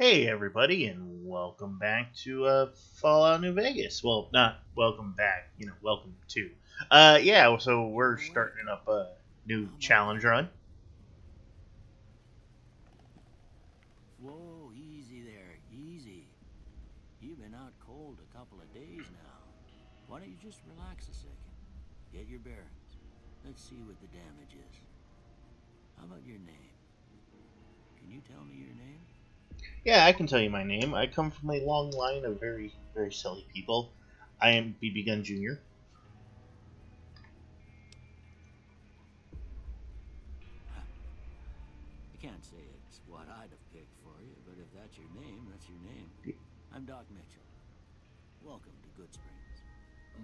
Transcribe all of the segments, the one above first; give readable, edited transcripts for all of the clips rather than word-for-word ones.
Hey everybody, and welcome back to Fallout New Vegas. Well, not welcome back, welcome to. Yeah, so we're starting up a new challenge run. Whoa, easy there, easy. You've been out cold a couple of days now. Why don't you just relax a second? Get your bearings. Let's see what the damage is. How about your name? Can you tell me your name? Yeah, I can tell you my name. I come from a long line of very, very silly people. I am BB Gun Jr. I can't say it's what I'd have picked for you, but if that's your name, that's your name. I'm Doc Mitchell. Welcome to Goodsprings.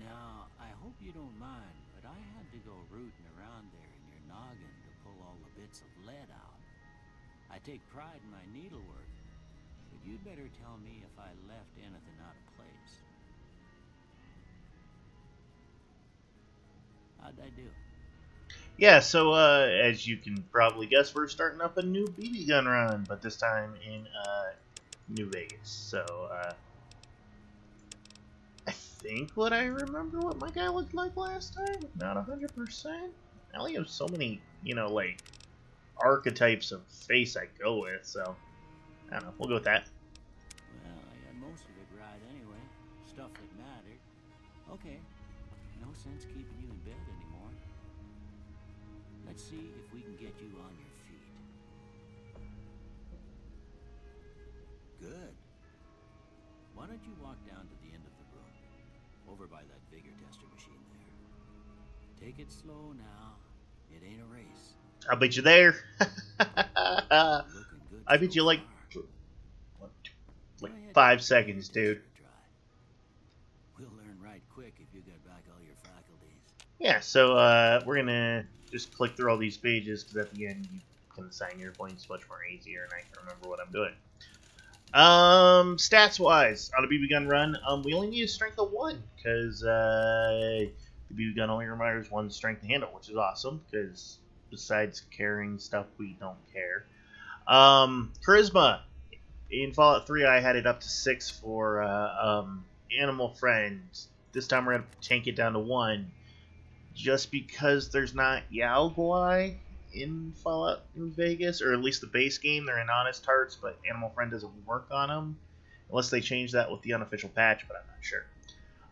Now, I hope you don't mind, but I had to go rooting around there in your noggin to pull all the bits of lead out. I take pride in my needlework, but you'd better tell me if I left anything out of place. How'd I do? Yeah, so as you can probably guess, we're starting up a new BB gun run, but this time in New Vegas. So I think what I remember what my guy looked like last time. Not 100%. I only have so many, like archetypes of face I go with, so I don't know. We'll go with that. Well, I got most of it right anyway. Stuff that mattered. Okay. No sense keeping you in bed anymore. Let's see if we can get you on your feet. Good. Why don't you walk down to the end of the room? Over by that vigor tester machine there. Take it slow now. It ain't a race. I'll bet you there. Looking good I bet so you like far. like Go ahead, 5 give seconds, the dude. tester a try. We'll learn right quick if you get back all your faculties. Yeah, so we're gonna just click through all these pages because at the end you can assign your points much more easier, and I can remember what I'm doing. Stats wise, on a BB gun run, we only need a strength of 1 because the BB gun only requires 1 strength to handle, which is awesome because besides carrying stuff, we don't care. Charisma. In Fallout 3, I had it up to 6 for Animal Friends. This time we're going to tank it down to 1. Just because there's not Yalguai in Fallout New Vegas, or at least the base game, they're in Honest Hearts, but Animal Friend doesn't work on them. Unless they change that with the unofficial patch, but I'm not sure.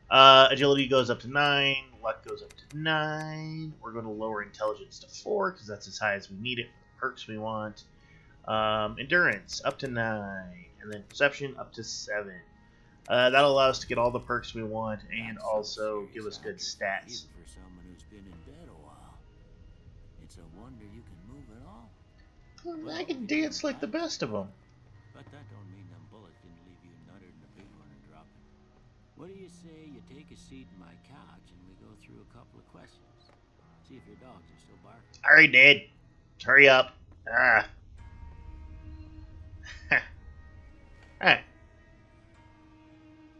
Agility goes up to 9. Luck goes up to 9. We're going to lower Intelligence to 4, because that's as high as we need it for the perks we want. Endurance up to 9, and then Perception up to 7. That'll allow us to get all the perks we want, and also give us good stats. Even for someone who's been in bed a while. It's a wonder you can move at all. I can dance like the best of them. But that don't mean them bullets didn't leave you nuttered in a big one and drop it. What do you say you take a seat in my couch and we go through a couple of questions? See if your dogs are still barking. Alright, Dad. Hurry up. Ah. Alright.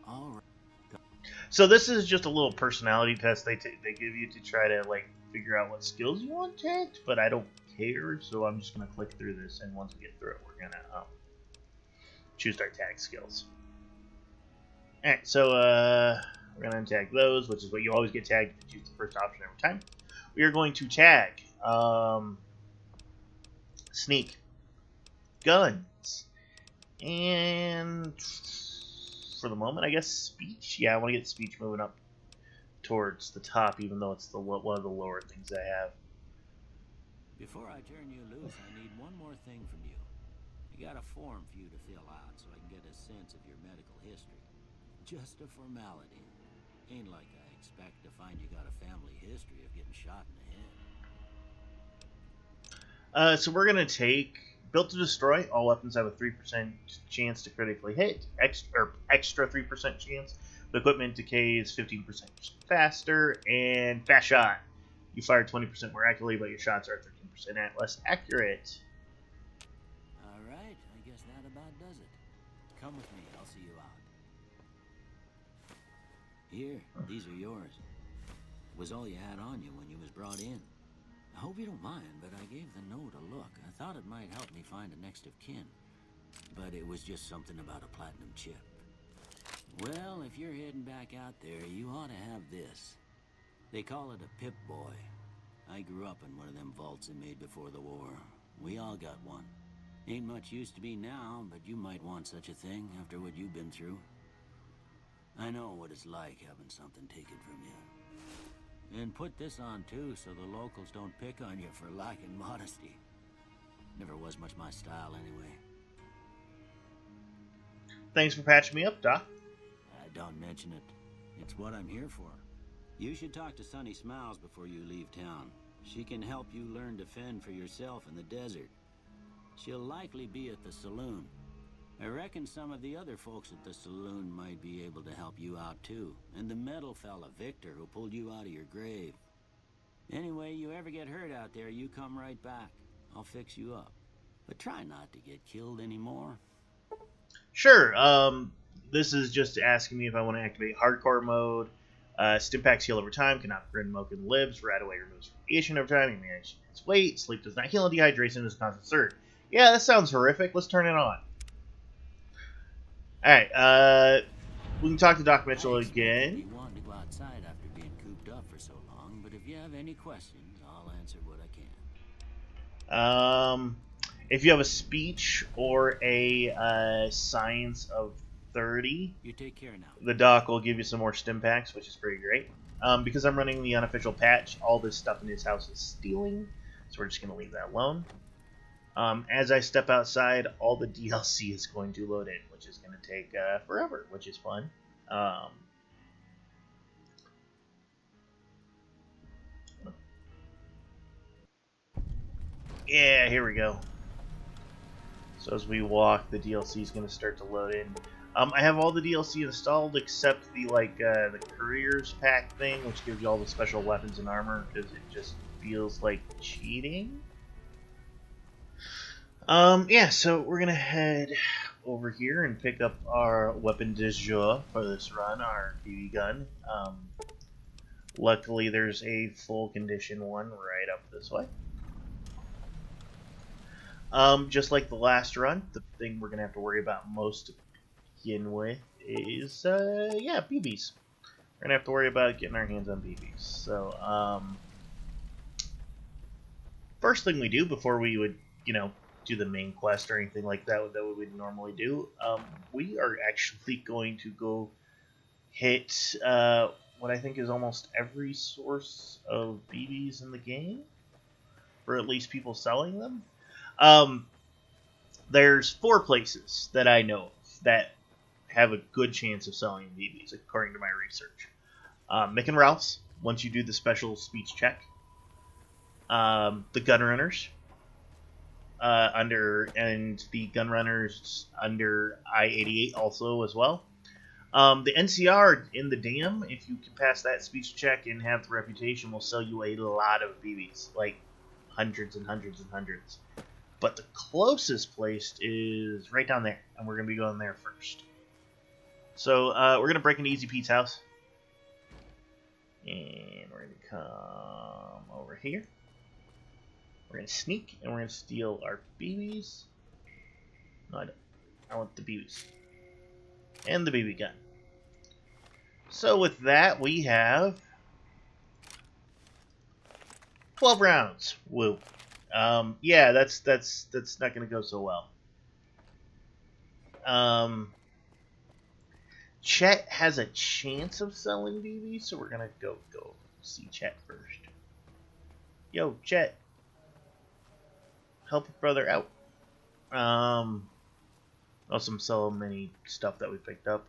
All right. So this is just a little personality test they give you to try to like figure out what skills you want tagged, but I don't care, so I'm just gonna click through this, and once we get through it, we're gonna choose our tag skills. Alright, so we're gonna untag those, which is what you always get tagged if you choose the first option every time. We are going to tag sneak, guns, and for the moment, I guess speech. Yeah, I want to get speech moving up towards the top, even though it's one of the lower things I have. Before I turn you loose, I need one more thing from you. I got a form for you to fill out so I can get a sense of your medical history. Just a formality. Ain't like I expect to find you got a family history of getting shot in the head. So we're gonna take built to destroy. All weapons have a 3% chance to critically hit. Extra 3% chance. The equipment decays 15% faster, and fast shot. You fire 20% more accurately, but your shots are 13% less accurate. Alright, I guess that about does it. Come with me, I'll see you out. Here, these are yours. It was all you had on you when you was brought in. I hope you don't mind, but I gave the note a look. I thought it might help me find a next of kin. But it was just something about a platinum chip. Well, if you're heading back out there, you ought to have this. They call it a Pip-Boy. I grew up in one of them vaults they made before the war. We all got one. Ain't much use to me now, but you might want such a thing after what you've been through. I know what it's like having something taken from you. And put this on too, so the locals don't pick on you for lacking modesty. Never was much my style anyway. Thanks for patching me up, Doc. Don't mention it. It's what I'm here for. You should talk to Sunny Smiles before you leave town. She can help you learn to fend for yourself in the desert. She'll likely be at the saloon. I reckon some of the other folks at the saloon might be able to help you out too. And the metal fella, Victor, who pulled you out of your grave. Anyway, you ever get hurt out there, you come right back. I'll fix you up. But try not to get killed anymore. Sure. This is just asking me if I want to activate hardcore mode. Stimpaks heal over time, cannot burn Moken lives, Radaway removes radiation over time, you manage its weight, sleep does not heal, and dehydration is a constant surge. Yeah, that sounds horrific. Let's turn it on. Alright, we can talk to Doc Mitchell again. You want to go outside after being cooped up for so long, but if you have any questions, I'll answer what I can. If you have a speech or a science of 30, you take care now. The Doc will give you some more Stimpaks, which is pretty great. Because I'm running the unofficial patch, all this stuff in his house is stealing, so we're just going to leave that alone. As I step outside, all the DLC is going to load in, which is going to take forever, which is fun. Yeah, here we go. So as we walk, the DLC is going to start to load in. I have all the DLC installed except the the Couriers pack thing, which gives you all the special weapons and armor, because it just feels like cheating. Yeah, so we're gonna head over here and pick up our weapon du jour for this run, our BB gun. Luckily, there's a full condition one right up this way. Just like the last run, the thing we're gonna have to worry about most to begin with is, yeah, BBs. We're gonna have to worry about getting our hands on BBs. So, first thing we do before we would, do the main quest or anything like that we would normally do, we are actually going to go hit what I think is almost every source of BBs in the game, or at least people selling them. There's 4 places that I know of that have a good chance of selling BBs, according to my research. Mick and Ralph's, once you do the special speech check. The Gunrunners, and the Gunrunners under I-88 also as well. The NCR in the Dam, if you can pass that speech check and have the reputation, will sell you a lot of BBs, like hundreds and hundreds and hundreds. But the closest place is right down there, and we're going to be going there first. So we're going to break into Easy Pete's house. And we're going to come over here. We're going to sneak, and we're going to steal our BBs. No, I don't. I want the BBs. And the BB gun. So with that, we have 12 rounds. Woo. Yeah, that's not going to go so well. Chet has a chance of selling BBs, so we're going to go see Chet first. Yo, Chet. Help a brother out. Also sell many stuff that we picked up.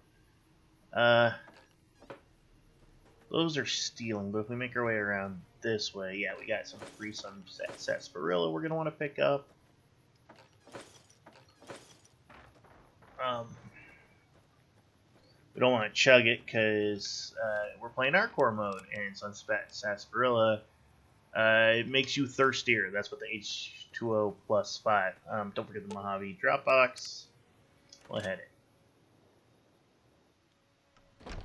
Those are stealing, but if we make our way around this way, yeah, we got some free sarsaparilla we're gonna want to pick up. We don't want to chug it because we're playing hardcore mode, and sarsaparilla it makes you thirstier. That's what the H2O plus 5. Don't forget the Mojave Dropbox. We'll hit it.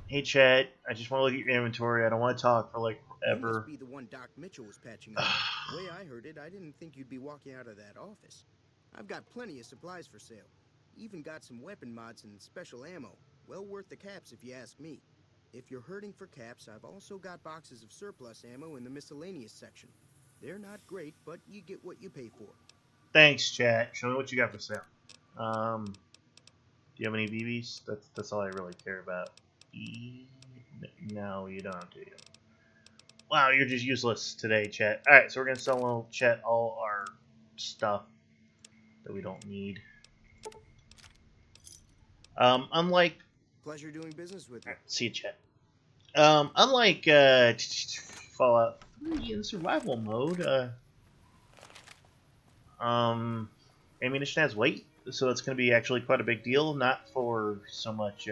Hey, Chad. I just want to look at your inventory. I don't want to talk for like forever. You must be the one Doc Mitchell was patching up. The way I heard it, I didn't think you'd be walking out of that office. I've got plenty of supplies for sale. Even got some weapon mods and special ammo. Well worth the caps if you ask me. If you're hurting for caps, I've also got boxes of surplus ammo in the miscellaneous section. They're not great, but you get what you pay for. Thanks, chat. Show me what you got for sale. Do you have any BBs? That's all I really care about. No, you don't, do you? Wow, you're just useless today, chat. Alright, so we're going to sell chat all our stuff that we don't need. Unlike... Pleasure doing business with you. Alright, see you, chat. Unlike Fallout 3 in survival mode, ammunition has weight, so it's going to be actually quite a big deal. Not for so much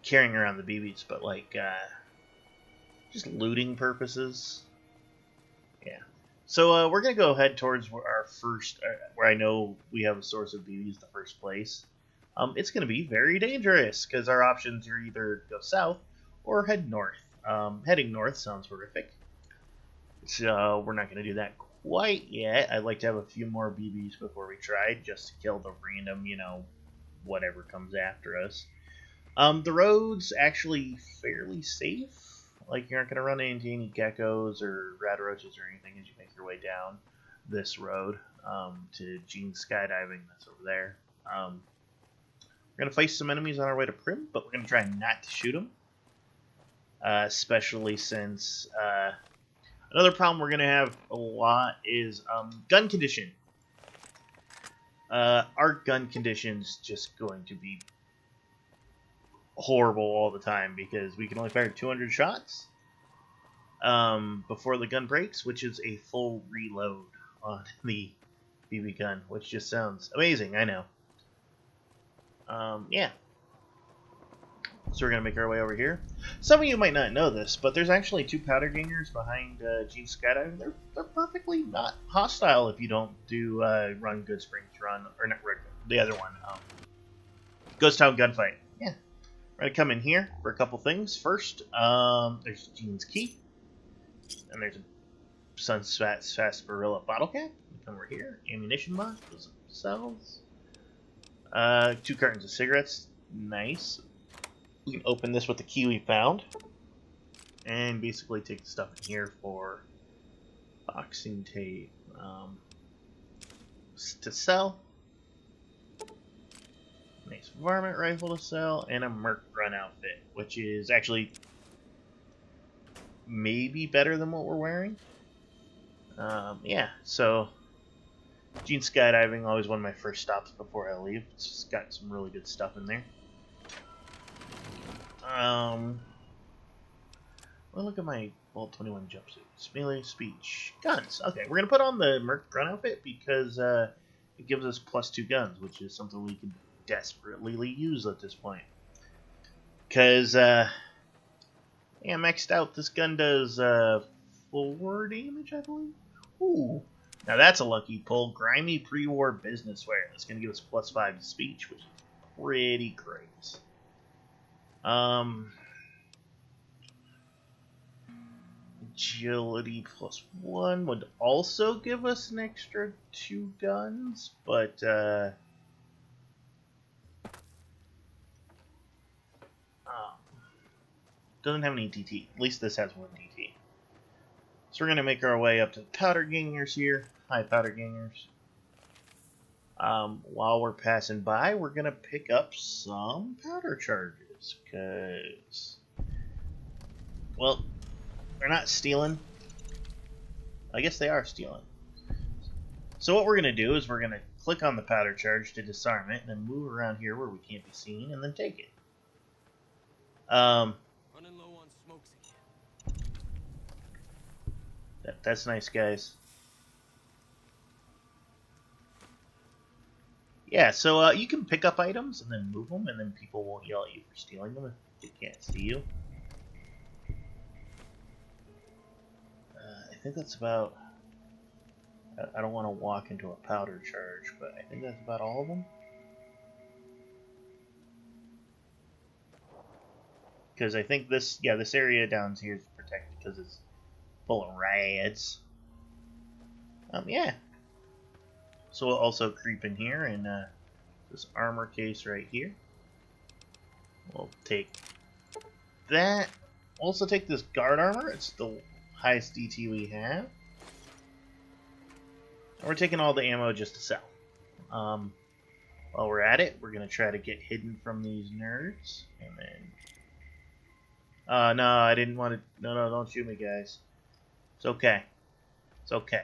carrying around the BBs, but like just looting purposes. Yeah. So we're going to go head towards our first, where I know we have a source of BBs in the first place. It's going to be very dangerous because our options are either go south or head north. Heading north sounds horrific. So we're not going to do that quite yet. I'd like to have a few more BBs before we try, just to kill the random, whatever comes after us. The road's actually fairly safe. Like, you're not going to run into any geckos or radroaches or anything as you make your way down this road to Gene's Skydiving. That's over there. We're going to face some enemies on our way to Primm, but we're going to try not to shoot them. Especially since another problem we're going to have a lot is gun condition. Our gun condition's just going to be horrible all the time because we can only fire 200 shots before the gun breaks, which is a full reload on the BB gun, which just sounds amazing, I know. Yeah. So we're going to make our way over here. Some of you might not know this, but there's actually 2 powder gangers behind Gene's Skydiving. They're perfectly not hostile if you don't do run Goodsprings run, or not the other one, Ghost Town Gunfight. Yeah. We're going to come in here for a couple things. First, there's Gene's Key. And there's a Sunspat's Sarsaparilla bottle cap. Come over here. Ammunition box. Cells. 2 cartons of cigarettes. Nice. We can open this with the key we found. And basically take the stuff in here for boxing tape to sell. Nice varmint rifle to sell. And a Merc Run outfit, which is actually maybe better than what we're wearing. Yeah, so Gene's Skydiving, always one of my first stops before I leave. It's just got some really good stuff in there. Well, look at my Vault 21 jumpsuits. Melee, speech, guns. Okay, we're gonna put on the Merc Run outfit because it gives us +2 guns, which is something we can desperately use at this point. Because yeah, maxed out. This gun does 4 damage, I believe. Ooh. Now that's a lucky pull. Grimy pre-war business wear. That's going to give us +5 to speech, which is pretty great. Agility +1 would also give us an extra 2 guns, but doesn't have any DT. At least this has 1 DT. So we're going to make our way up to the powder gangers here. Hi, powder gangers. While we're passing by, we're going to pick up some powder charges. Because, well, they're not stealing. I guess they are stealing. So what we're going to do is we're going to click on the powder charge to disarm it, and then move around here where we can't be seen, and then take it. Running low on smokes again. That's nice, guys. Yeah, so you can pick up items and then move them, and then people won't yell at you for stealing them if they can't see you. I think that's about... I don't want to walk into a powder charge, but I think that's about all of them. Because I think this area down here is protected because it's full of rads. Yeah. So So we'll also creep in here and this armor case right here. We'll take that. We'll also take this guard armor. It's the highest DT we have. And we're taking all the ammo just to sell. While we're at it, we're going to try to get hidden from these nerds. And then... no, I didn't want to... No, don't shoot me, guys. It's okay. It's okay.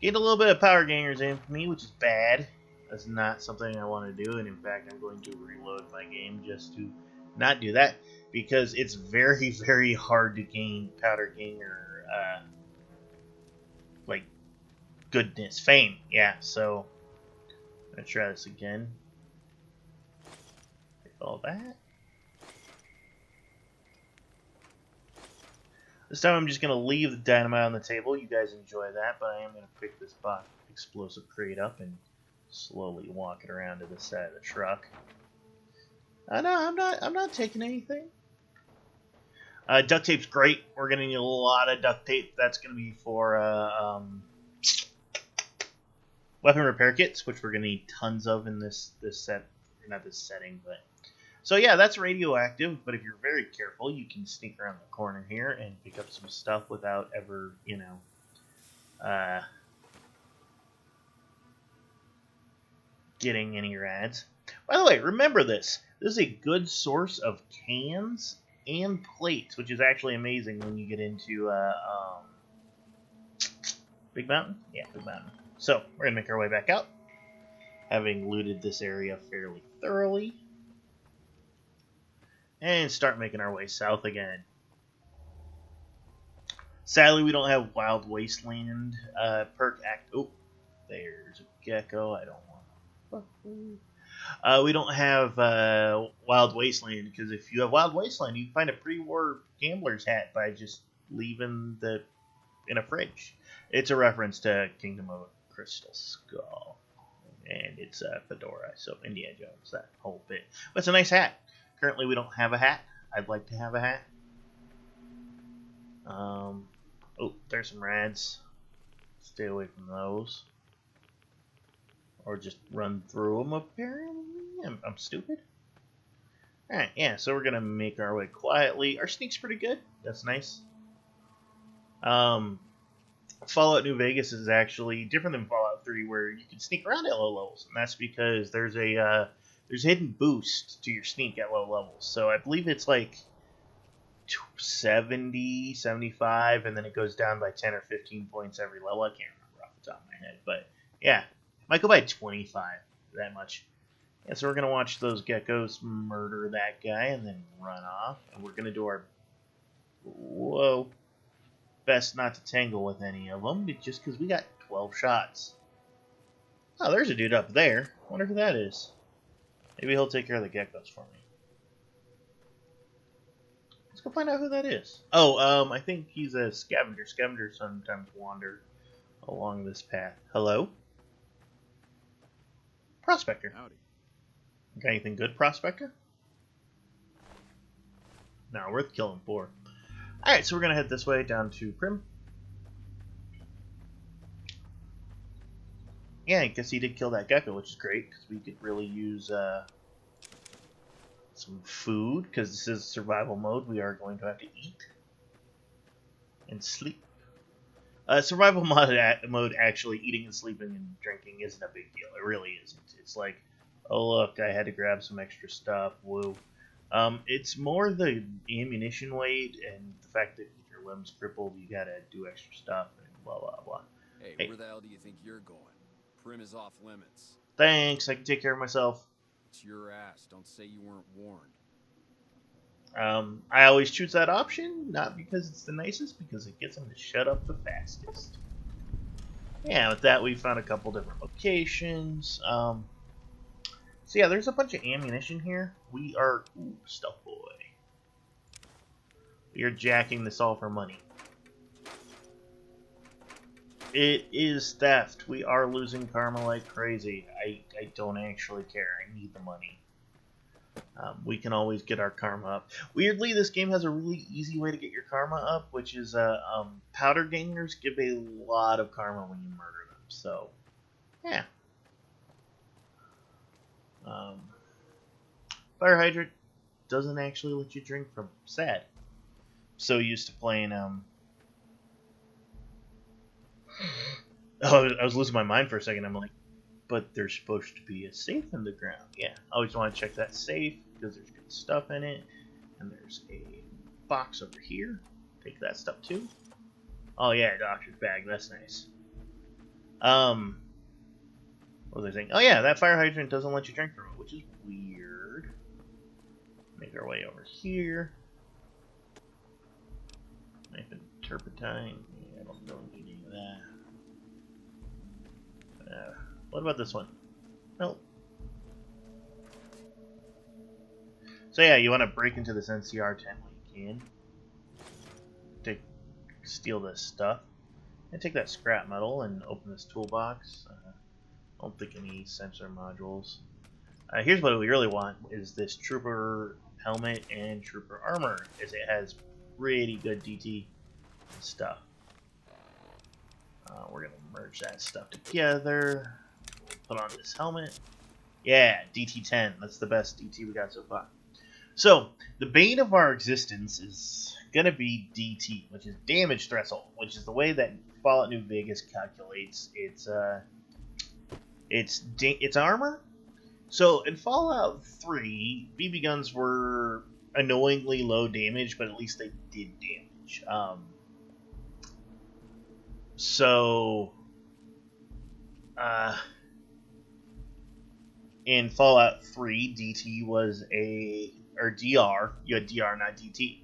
Gained a little bit of power gangers in for me, which is bad. That's not something I want to do, and in fact, I'm going to reload my game just to not do that, because it's very, very hard to gain powder ganger, like, goodness, fame. Yeah, so, I'm going to try this again. Take all that. This time I'm just going to leave the dynamite on the table. You guys enjoy that, but I am going to pick this box explosive crate up and slowly walk it around to the side of the truck. No, I'm not taking anything. Duct tape's great. We're going to need a lot of duct tape. That's going to be for weapon repair kits, which we're going to need tons of in this set. Not this setting, but... So yeah, that's radioactive, but if you're very careful, you can sneak around the corner here and pick up some stuff without ever, you know, getting any rads. By the way, remember this. This is a good source of cans and plates, which is actually amazing when you get into Big Mountain? Yeah, Big Mountain. So, we're going to make our way back out, having looted this area fairly thoroughly. And start making our way south again. Sadly, we don't have Wild Wasteland perk act. Oh, there's a gecko. I don't want. We don't have Wild Wasteland, because if you have Wild Wasteland, you can find a pre-war gambler's hat by just leaving the in a fridge. It's a reference to Kingdom of Crystal Skull, and it's fedora, so Indiana Jones, that whole bit. But it's a nice hat. Currently, we don't have a hat. I'd like to have a hat. Oh, there's some rads. Stay away from those. Or just run through them, apparently. I'm stupid. Alright, yeah, so we're going to make our way quietly. Our sneak's pretty good. That's nice. Fallout New Vegas is actually different than Fallout 3, where you can sneak around at low levels. And that's because there's a hidden boost to your sneak at low levels. So I believe it's like 70, 75, and then it goes down by 10 or 15 points every level. I can't remember off the top of my head. But yeah, might go by 25, that much. Yeah, so we're going to watch those geckos murder that guy and then run off. And we're going to do our... Whoa. Best not to tangle with any of them, just because we got 12 shots. Oh, there's a dude up there. I wonder who that is. Maybe he'll take care of the geckos for me. Let's go find out who that is. Oh, I think he's a scavenger. Scavengers sometimes wander along this path. Hello? Prospector. Howdy. Got anything good, Prospector? No, worth killing for. Alright, so we're going to head this way down to Primm. Yeah, I guess he did kill that gecko, which is great, because we could really use some food, because this is survival mode. We are going to have to eat and sleep. Survival mode, actually, eating and sleeping and drinking isn't a big deal. It really isn't. It's like, oh look, I had to grab some extra stuff, woo. It's more the ammunition weight and the fact that if your limb's crippled, you gotta do extra stuff and blah, blah, blah. Hey, where the hell do you think you're going? Primm is off limits. Thanks, I can take care of myself. It's your ass. Don't say you weren't warned. I always choose that option, not because it's the nicest, because it gets them to shut up the fastest. Yeah, with that, we found a couple different locations. So yeah, there's a bunch of ammunition here. We are... Ooh, stuff boy. We are jacking this all for money. It is theft. We are losing karma like crazy. I don't actually care. I need the money. We can always get our karma up. Weirdly, this game has a really easy way to get your karma up, which is powder gangers give a lot of karma when you murder them. So Yeah. Fire hydrant doesn't actually let you drink from. Sad. So used to playing. Oh, I was losing my mind for a second. I'm like, but there's supposed to be a safe in the ground. Yeah, I always want to check that safe because there's good stuff in it. And there's a box over here. Take that stuff too. Oh yeah, doctor's bag. That's nice. What was I saying? Oh yeah, that fire hydrant doesn't let you drink from it, which is weird. Make our way over here. Maybe turpentine. Yeah, I don't really need any of that. What about this one? Nope. So yeah, you want to break into this NCR tent when you can. Steal this stuff. And take that scrap metal and open this toolbox. I don't think any sensor modules. Here's what we really want is this trooper helmet and trooper armor, as it has pretty good DT stuff. We're gonna merge that stuff together. Put on this helmet. Yeah, DT10. That's the best DT we got so far. So the bane of our existence is gonna be DT, which is damage threshold, which is the way that Fallout New Vegas calculates its armor. So in Fallout 3, BB guns were annoyingly low damage, but at least they did damage. In Fallout 3, DT was DR. You had DR, not DT.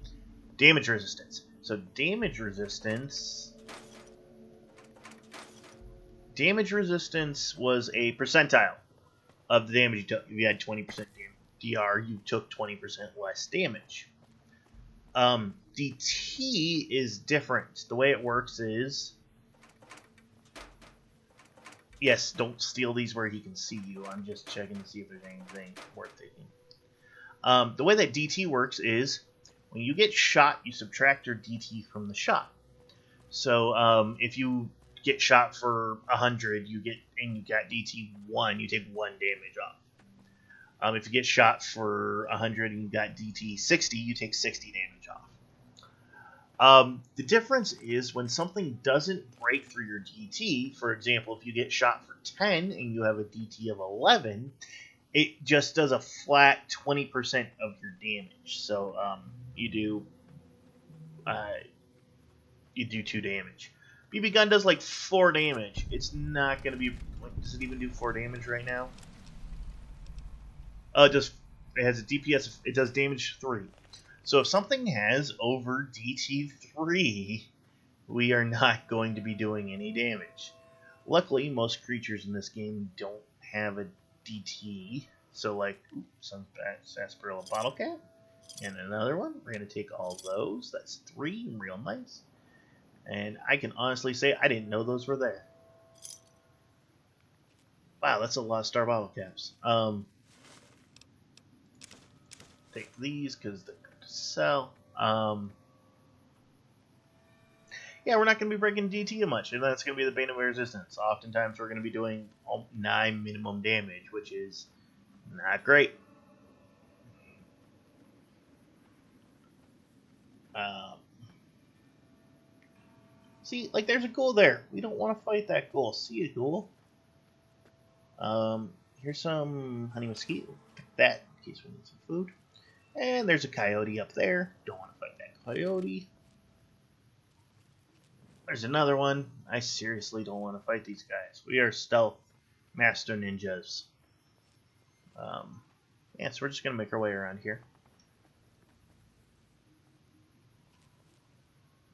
Damage resistance. So damage resistance was a percentile of the damage you took. If you had 20% DR, you took 20% less damage. DT is different. The way it works is... Yes, don't steal these where he can see you. I'm just checking to see if there's anything worth taking. The way that DT works is when you get shot, you subtract your DT from the shot. So if you get shot for 100, you got DT 1, you take 1 damage off. If you get shot for 100 and you got DT 60, you take 60 damage off. The difference is when something doesn't break through your DT, for example, if you get shot for 10 and you have a DT of 11, it just does a flat 20% of your damage. So you do 2 damage. BB gun does like 4 damage. It's not going to be... Does it even do 4 damage right now? It has a DPS... It does damage 3. So if something has over DT3, we are not going to be doing any damage. Luckily, most creatures in this game don't have a DT. So like, some sarsaparilla bottle cap. And another one. We're going to take all those. That's 3. Real nice. And I can honestly say I didn't know those were there. Wow, that's a lot of star bottle caps. Take these because they're good to sell. Yeah, we're not going to be breaking DT much, and that's going to be the bane of our resistance. Oftentimes, we're going to be doing 9 minimum damage, which is not great. See, like, there's a ghoul there. We don't want to fight that ghoul. See you, ghoul. Here's some honey mesquite. Get that in case we need some food. And there's a coyote up there. Don't want to fight that coyote. There's another one. I seriously don't want to fight these guys. We are stealth master ninjas. Yeah, so we're just going to make our way around here.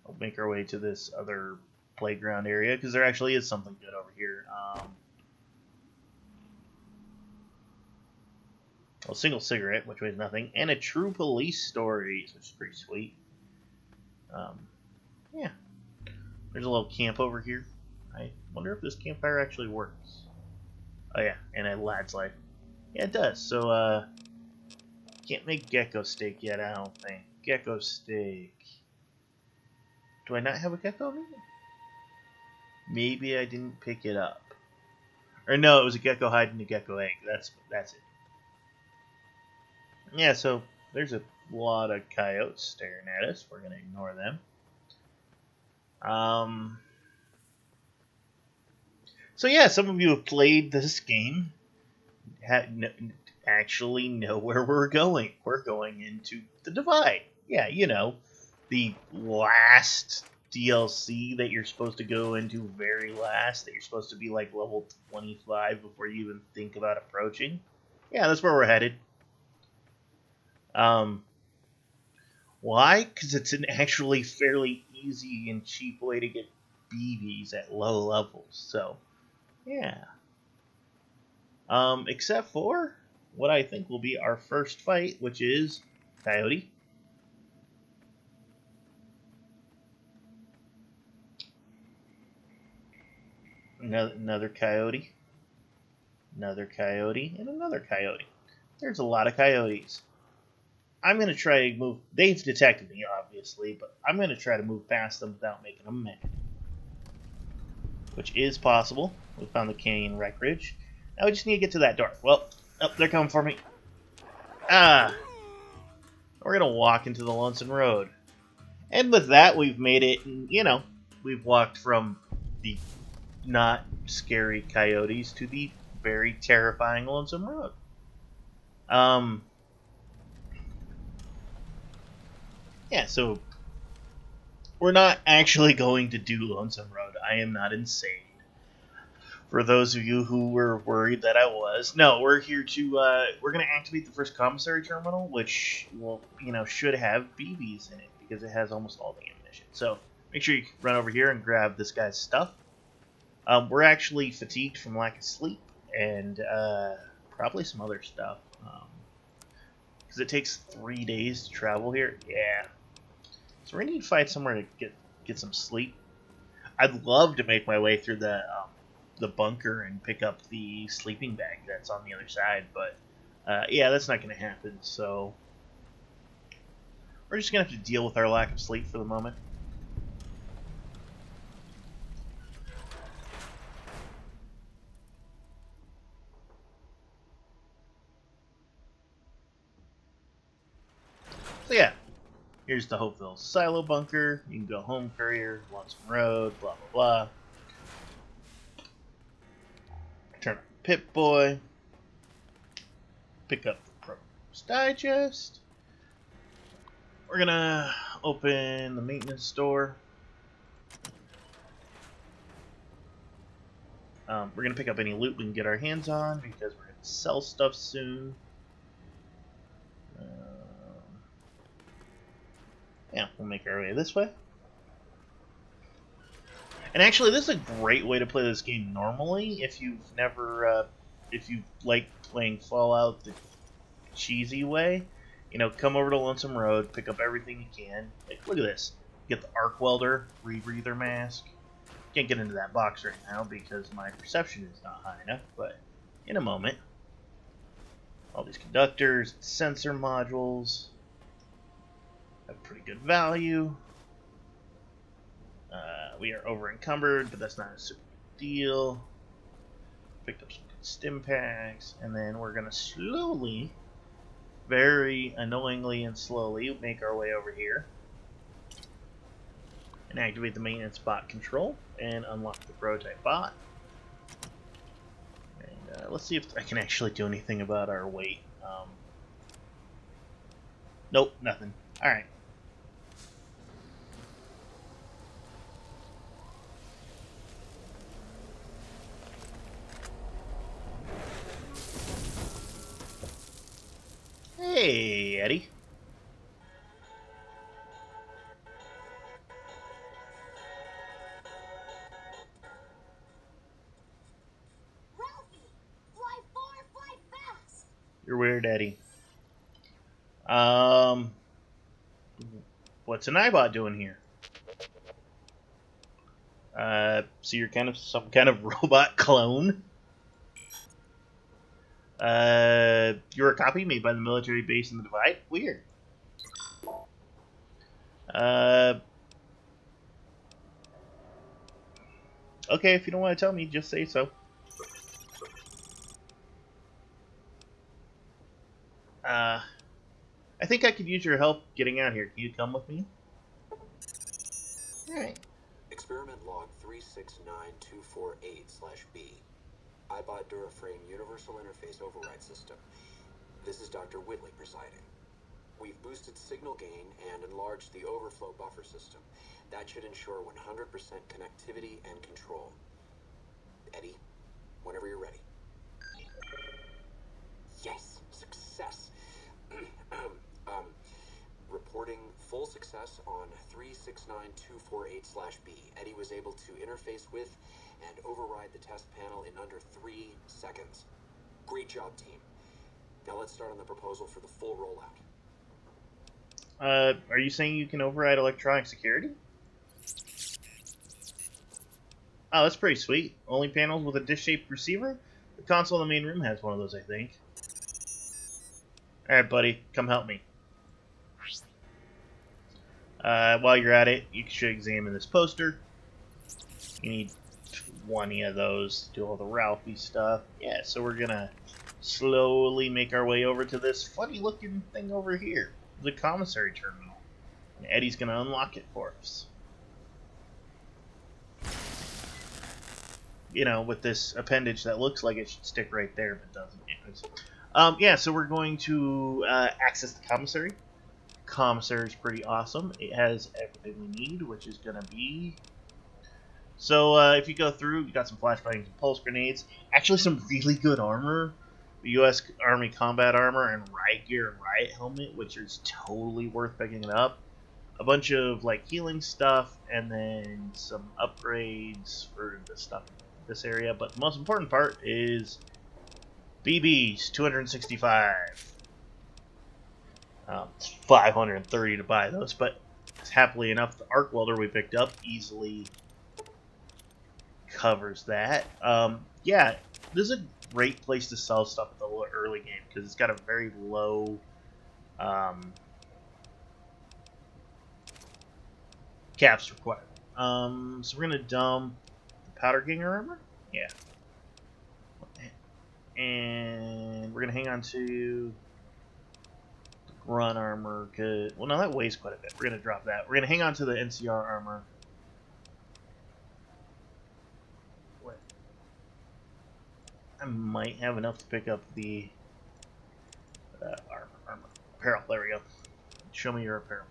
We'll make our way to this other playground area, because there actually is something good over here. A single cigarette, which weighs nothing, and a true police story, which is pretty sweet. Yeah. There's a little camp over here. I wonder if this campfire actually works. Oh yeah, and a lad's life. Yeah, it does. So, can't make gecko steak yet, I don't think. Gecko steak. Do I not have a gecko meat? Maybe I didn't pick it up. Or no, it was a gecko hiding a gecko egg. That's it. Yeah, so there's a lot of coyotes staring at us. We're gonna ignore them. So yeah, some of you have played this game, actually know where we're going. We're going into the Divide. Yeah, you know, the last DLC that you're supposed to go into very last, that you're supposed to be like level 25 before you even think about approaching. Yeah, that's where we're headed. Why? Because it's an actually fairly easy and cheap way to get BBs at low levels. So, yeah. Except for what I think will be our first fight, which is Coyote. Another coyote. Another coyote. And another coyote. There's a lot of coyotes. I'm going to try to move... They've detected me, obviously, but I'm going to try to move past them without making them mad. Which is possible. We found the canyon wreck ridge. Now we just need to get to that door. Well, they're coming for me. Ah! We're going to walk into the Lonesome Road. And with that, we've made it, you know, we've walked from the not scary coyotes to the very terrifying Lonesome Road. Yeah, so we're not actually going to do Lonesome Road. I am not insane. For those of you who were worried that I was, no, we're here to, we're going to activate the first Commissary terminal, which will, you know, should have BBs in it, because it has almost all the ammunition. So, make sure you run over here and grab this guy's stuff. We're actually fatigued from lack of sleep, and, probably some other stuff. Because it takes 3 days to travel here. Yeah. So we need to find somewhere to get some sleep. I'd love to make my way through the bunker and pick up the sleeping bag that's on the other side, but yeah, that's not going to happen, so we're just going to have to deal with our lack of sleep for the moment. So yeah, here's the Hopeville Silo Bunker. You can go home courier, Lonesome Road, blah blah blah. Turn on Pip-Boy. Pick up the Programmer's Digest. We're gonna open the maintenance store. We're gonna pick up any loot we can get our hands on because we're gonna sell stuff soon. Yeah, we'll make our way this way. And actually, this is a great way to play this game normally if you've never, if you like playing Fallout the cheesy way. You know, come over to Lonesome Road, pick up everything you can. Like, look at this. Get the arc welder, rebreather mask. Can't get into that box right now because my perception is not high enough, but in a moment. All these conductors, sensor modules. Have pretty good value. We are over encumbered, but that's not a super big deal. Picked up some good stim packs, and then we're gonna slowly, very annoyingly and slowly, make our way over here and activate the maintenance bot control and unlock the prototype bot. And let's see if I can actually do anything about our weight. Nope, nothing. All right. Hey, Eddie. Ralphie, fly far, fly fast. You're weird, Eddie. What's an iBot doing here? So you're kind of some kind of robot clone? You're a copy made by the military base in the Divide? Weird. Okay, if you don't want to tell me, just say so. I think I could use your help getting out here. Can you come with me? Alright. Experiment log 369248/B. iBot Duraframe Universal Interface Override System. This is Dr. Whitley presiding. We've boosted signal gain and enlarged the overflow buffer system. That should ensure 100% connectivity and control. Eddie, whenever you're ready. Yes, success. Reporting full success on 369248/B. Eddie was able to interface with and override the test panel in under 3 seconds. Great job, team. Now let's start on the proposal for the full rollout. Are you saying you can override electronic security? Oh, that's pretty sweet. Only panels with a dish-shaped receiver? The console in the main room has one of those, I think. Alright, buddy. Come help me. While you're at it, you should examine this poster. You need 20 of those to do all the Ralphie stuff. Yeah, so we're gonna slowly make our way over to this funny-looking thing over here. The Commissary terminal. And Eddie's gonna unlock it for us. You know, with this appendage that looks like it should stick right there, but doesn't. Yeah, so we're going to access the Commissary. Commissary is pretty awesome. It has everything we need, which is going to be... So, if you go through, you got some flashbangs and pulse grenades. Actually, some really good armor. The U.S. Army combat armor and riot gear and riot helmet, which is totally worth picking it up. A bunch of, like, healing stuff, and then some upgrades for the stuff in this area. But the most important part is BBs, 265. It's 530 to buy those, but happily enough, the arc welder we picked up easily covers that. Yeah, this is a great place to sell stuff at the early game because it's got a very low caps required. So we're gonna dump the powder ganger armor. Yeah, and we're gonna hang on to run armor, well, no, that weighs quite a bit. We're going to drop that. We're going to hang on to the NCR armor. What? I might have enough to pick up the armor. Apparel, there we go. Show me your apparel.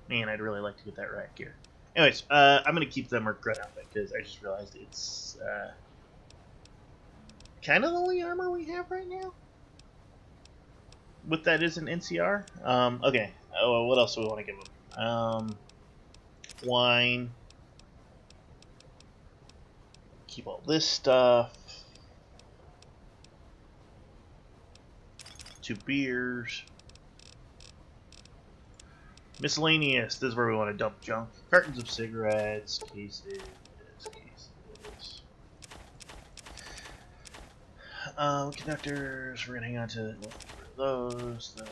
Man, I'd really like to get that right gear. Anyways, I'm going to keep the Merc outfit because I just realized it's kind of the only armor we have right now. With that is an NCR. Okay. Oh, what else do we want to give them? Wine. Keep all this stuff. 2 beers. Miscellaneous. This is where we want to dump junk. Cartons of cigarettes. Cases. Conductors. We're gonna hang on to those. Yeah,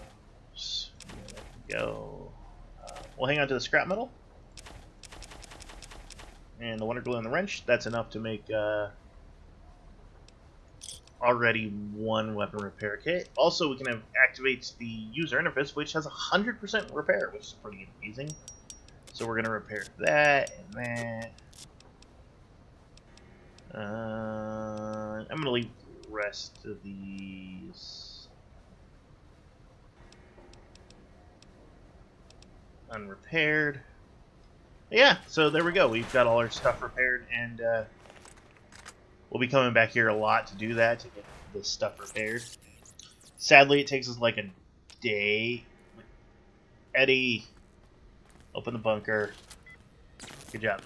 there we go. We'll hang on to the scrap metal and the wonder glue and the wrench. That's enough to make already 1 weapon repair kit. Also, we can activate the user interface, which has 100% repair, which is pretty amazing. So we're gonna repair that and that. I'm gonna leave the rest of these unrepaired. Yeah, so there we go. We've got all our stuff repaired, and we'll be coming back here a lot to do that, to get this stuff repaired. Sadly, it takes us like a day. Eddie, open the bunker. Good job.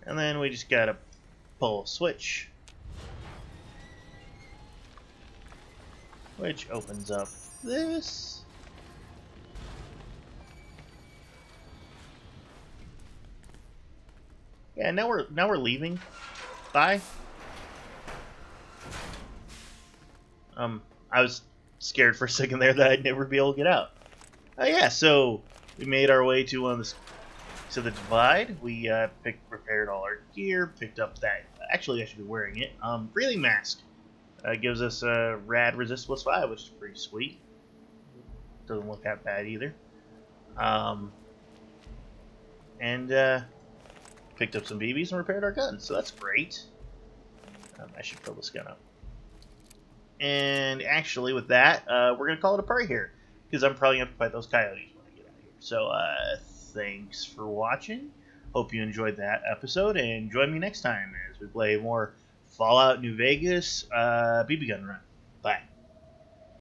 And then we just gotta pull a switch, which opens up this. Yeah, now we're leaving. Bye. I was scared for a second there that I'd never be able to get out. Oh yeah, so we made our way to one of the to the Divide. We repaired all our gear, picked up that. Actually, I should be wearing it. Breathing mask gives us a rad resist +5, which is pretty sweet. Doesn't look that bad either. And picked up some BBs and repaired our guns, so that's great. I should fill this gun up. And actually, with that, we're gonna call it a party here, because I'm probably gonna have to fight those coyotes when I get out of here. So, thanks for watching. Hope you enjoyed that episode, and join me next time as we play more Fallout New Vegas BB gun run. Bye.